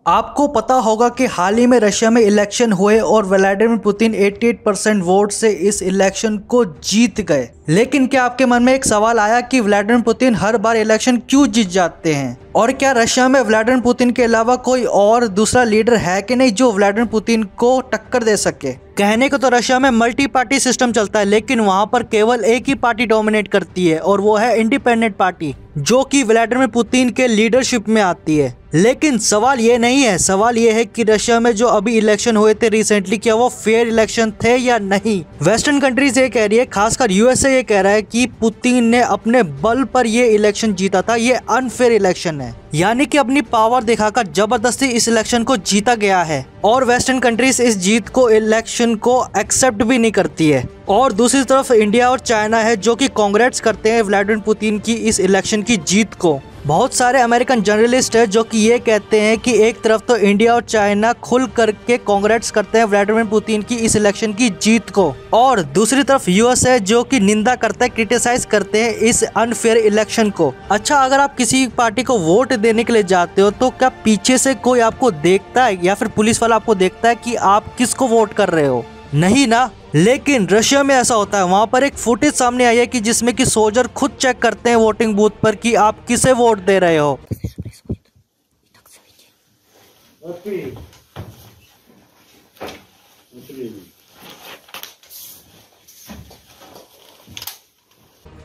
आपको पता होगा कि हाल ही में रशिया में इलेक्शन हुए और व्लादिमीर पुतिन 88% वोट से इस इलेक्शन को जीत गए। लेकिन क्या आपके मन में एक सवाल आया कि व्लादिमीर पुतिन हर बार इलेक्शन क्यों जीत जाते हैं, और क्या रशिया में व्लादिमीर पुतिन के अलावा कोई और दूसरा लीडर है कि नहीं जो व्लादिमीर पुतिन को टक्कर दे सके। कहने को तो रशिया में मल्टी पार्टी सिस्टम चलता है, लेकिन वहां पर केवल एक ही पार्टी डोमिनेट करती है और वो है इंडिपेंडेंट पार्टी, जो कि व्लादिमीर पुतिन के लीडरशिप में आती है। लेकिन सवाल ये नहीं है, सवाल ये है कि रशिया में जो अभी इलेक्शन हुए थे रिसेंटली, क्या वो फेयर इलेक्शन थे या नहीं। वेस्टर्न कंट्रीज ये कह रही है, खासकर यूएसए ये कह रहा है कि पुतिन ने अपने बल पर ये इलेक्शन जीता था, ये अनफेयर इलेक्शन है, यानी कि अपनी पावर दिखाकर जबरदस्ती इस इलेक्शन को जीता गया है। और वेस्टर्न कंट्रीज इस जीत को, इलेक्शन को एक्सेप्ट भी नहीं करती है। और दूसरी तरफ इंडिया और चाइना है जो कि कांग्रेट्स करते हैं व्लादिमीर पुतिन की इस इलेक्शन की जीत को। बहुत सारे अमेरिकन जर्नलिस्ट है जो कि ये कहते हैं कि एक तरफ तो इंडिया और चाइना खुल करके कांग्रेट्स करते हैं व्लादिमीर पुतिन की इस इलेक्शन की जीत को, और दूसरी तरफ यूएस है जो कि निंदा करता है, क्रिटिसाइज करते हैं इस अनफेयर इलेक्शन को। अच्छा, अगर आप किसी पार्टी को वोट देने के लिए जाते हो तो क्या पीछे से कोई आपको देखता है या फिर पुलिस वाला आपको देखता है कि आप किसको वोट कर रहे हो? नहीं ना। लेकिन रशिया में ऐसा होता है। वहां पर एक फुटेज सामने आई है कि जिसमें कि सोल्जर खुद चेक करते हैं वोटिंग बूथ पर कि आप किसे वोट दे रहे हो।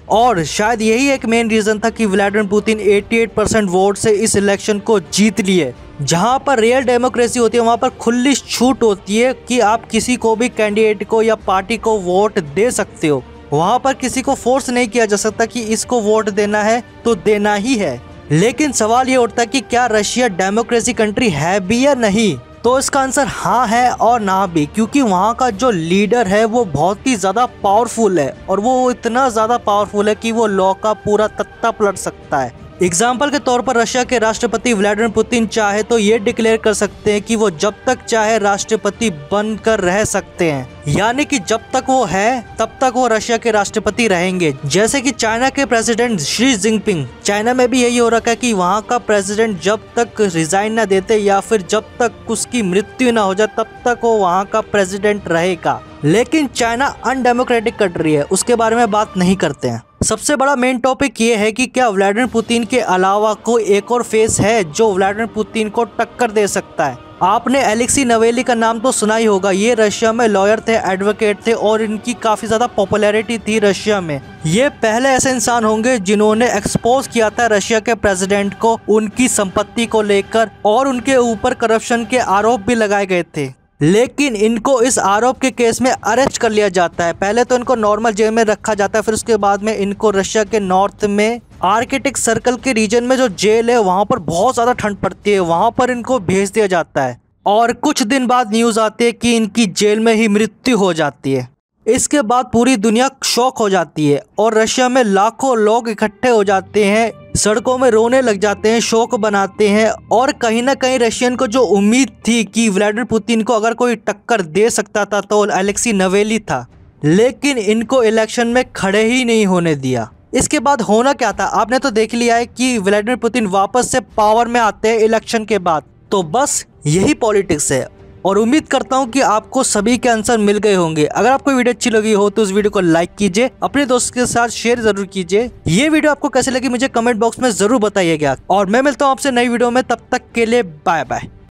और शायद यही एक मेन रीजन था कि व्लादिमीर पुतिन 88% वोट से इस इलेक्शन को जीत लिए। जहां पर रियल डेमोक्रेसी होती है वहां पर खुली छूट होती है कि आप किसी को भी कैंडिडेट को या पार्टी को वोट दे सकते हो। वहां पर किसी को फोर्स नहीं किया जा सकता कि इसको वोट देना है तो देना ही है। लेकिन सवाल ये उठता है कि क्या रशिया डेमोक्रेसी कंट्री है भी या नहीं? तो इसका आंसर हाँ है और ना भी, क्योंकि वहाँ का जो लीडर है वो बहुत ही ज़्यादा पावरफुल है, और वो इतना ज़्यादा पावरफुल है कि वो लॉ का पूरा तख्ता पलट सकता है। एग्जाम्पल के तौर पर रशिया के राष्ट्रपति व्लादिमीर पुतिन चाहे तो ये डिक्लेयर कर सकते हैं कि वो जब तक चाहे राष्ट्रपति बनकर रह सकते हैं, यानी कि जब तक वो है तब तक वो रशिया के राष्ट्रपति रहेंगे। जैसे कि चाइना के प्रेसिडेंट शी जिनपिंग, चाइना में भी यही हो रखा है कि वहाँ का प्रेसिडेंट जब तक रिजाइन न देते या फिर जब तक उसकी मृत्यु न हो जाए तब तक वो वहाँ का प्रेसिडेंट रहेगा। लेकिन चाइना अनडेमोक्रेटिक कंट्री है, उसके बारे में बात नहीं करते हैं। सबसे बड़ा मेन टॉपिक ये है कि क्या व्लादिमीर पुतिन के अलावा कोई एक और फेस है जो व्लादिमीर पुतिन को टक्कर दे सकता है। आपने एलेक्सी नावल्नी का नाम तो सुना ही होगा। ये रशिया में लॉयर थे, एडवोकेट थे, और इनकी काफी ज्यादा पॉपुलैरिटी थी रशिया में। ये पहले ऐसे इंसान होंगे जिन्होंने एक्सपोज किया था रशिया के प्रेसिडेंट को उनकी संपत्ति को लेकर, और उनके ऊपर करप्शन के आरोप भी लगाए गए थे। लेकिन इनको इस आरोप के केस में अरेस्ट कर लिया जाता है। पहले तो इनको नॉर्मल जेल में रखा जाता है, फिर उसके बाद में इनको रशिया के नॉर्थ में आर्कटिक सर्कल के रीजन में जो जेल है वहां पर बहुत ज्यादा ठंड पड़ती है, वहां पर इनको भेज दिया जाता है। और कुछ दिन बाद न्यूज आती है कि इनकी जेल में ही मृत्यु हो जाती है। इसके बाद पूरी दुनिया शॉक हो जाती है और रशिया में लाखों लोग इकट्ठे हो जाते हैं, सड़कों में रोने लग जाते हैं, शोक बनाते हैं। और कहीं ना कहीं रशियन को जो उम्मीद थी कि व्लादिमीर पुतिन को अगर कोई टक्कर दे सकता था तो एलेक्सी नावल्नी था, लेकिन इनको इलेक्शन में खड़े ही नहीं होने दिया। इसके बाद होना क्या था आपने तो देख लिया है कि व्लादिमीर पुतिन वापस से पावर में आते हैं इलेक्शन के बाद। तो बस यही पॉलिटिक्स है, और उम्मीद करता हूं कि आपको सभी के आंसर मिल गए होंगे। अगर आपको वीडियो अच्छी लगी हो तो इस वीडियो को लाइक कीजिए, अपने दोस्त के साथ शेयर जरूर कीजिए। ये वीडियो आपको कैसे लगी मुझे कमेंट बॉक्स में जरूर बताइएगा, और मैं मिलता हूं आपसे नई वीडियो में। तब तक के लिए बाय बाय।